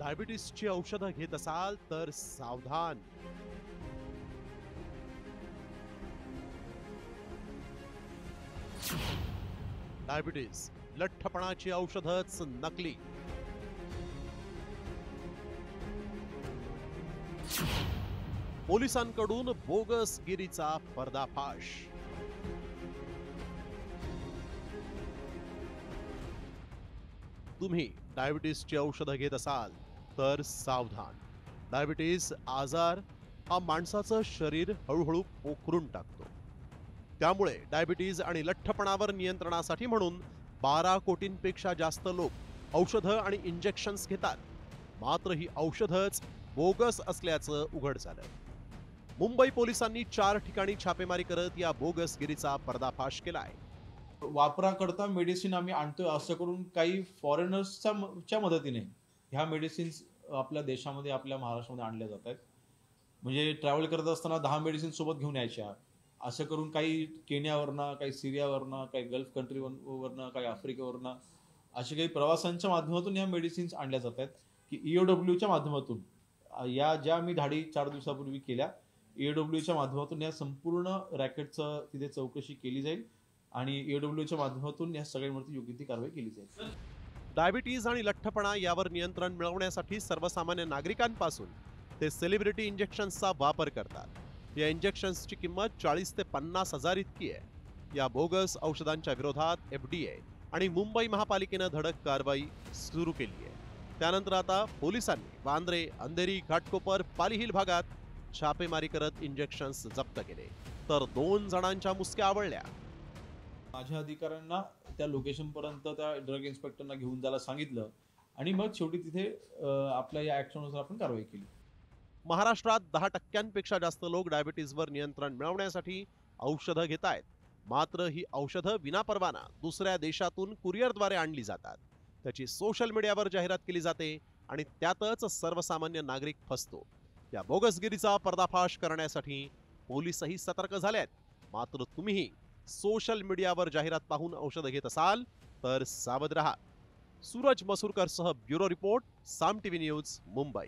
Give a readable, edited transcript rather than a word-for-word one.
डायबिटीसची औषधं घेत असाल तर सावधान. डायबिटीस लठ्ठपणाची औषधच नकली. पोलिसांकडून बोगसगिरीचा पर्दाफाश. तुम्ही डायबिटीसची औषधं घेत असाल तर सावधान. डायबिटीस आजार हा माणसाचं शरीर हळूहळू पोखरून टाकतो. त्यामुळे डायबिटीज आणि लठ्ठपणावर नियंत्रणासाठी म्हणून 12 कोटींपेक्षा जास्त लोक औषधं आणि इंजेक्शन्स घेतात. मात्र ही औषधच बोगस असल्याचं उघड झालं. मुंबई पोलिसांनी 4 ठिकाणी छापेमारी करत या बोगसगिरीचा पर्दाफाश केलाय. वापराकरता मेडिसिन आम्ही आणतोय असं करून काही फॉरेनर्सच्या मदतीने ह्या मेडिसिन्स आपल्या देशामध्ये, आपल्या महाराष्ट्रामध्ये आणल्या जात आहेत. म्हणजे ट्रॅव्हल करत असताना 10 मेडिसिन सोबत घेऊन यायच्या, असं करून काही केनियावरनं, काही सिरियावरनं, काही गल्फ कंट्रीवरनं, काही आफ्रिकेवरनं असे काही प्रवासांच्या माध्यमातून या मेडिसिन्स आणल्या जात आहेत की EOWच्या माध्यमातून या ज्या मी धाडी 4 दिवसापूर्वी केल्या, EOWच्या माध्यमातून या संपूर्ण रॅकेटचं तिथे चौकशी केली जाईल आणि EOWच्या माध्यमातून या सगळ्यांवरती योग्य ती कारवाई केली जाईल. डायबिटीज आणि लठ्ठपणा यावर नियंत्रण मिळवण्यासाठी सर्वसामान्य नागरिकांपासून ते सेलिब्रिटी इंजेक्शन्सचा वापर करतात. या इंजेक्शन्सची किंमत 40 ते 50 हजार इतकी आहे. या बोगस औषधांच्या विरोधात FDA आणि मुंबई महापालिकेनं धडक कारवाई सुरू केली आहे. त्यानंतर आता पोलिसांनी वांद्रे, अंधेरी, घाटकोपर, पाली हिल भागात छापेमारी करत इंजेक्शन्स जप्त केले, तर 2 जणांच्या मुसक्या आवळल्या. माझ्या अधिकाऱ्यांना त्या लोकेशनपर्यंत त्या ड्रग इन्स्पेक्टरना घेऊन जायला सांगितलं आणि मग शेवटी तिथे आपल्या या ॲक्शननुसार आपण कारवाई केली. महाराष्ट्रात 10% जास्त लोक डायबिटीजवर नियंत्रण मिळवण्यासाठी औषधं घेत आहेत. मात्र ही औषधं विनापरवाना दुसऱ्या देशातून कुरिअरद्वारे आणली जातात. त्याची सोशल मीडियावर जाहिरात केली जाते आणि त्यातच सर्वसामान्य नागरिक फसतो. या बोगसगिरीचा पर्दाफाश करण्यासाठी पोलीसही सतर्क झाले आहेत. मात्र तुम्हीही सोशल मीडियावर जाहिरात पाहून औषधं घेत असाल तर सावध रहा. सूरज मसूरकर सह ब्युरो रिपोर्ट, साम टीव्ही न्यूज, मुंबई.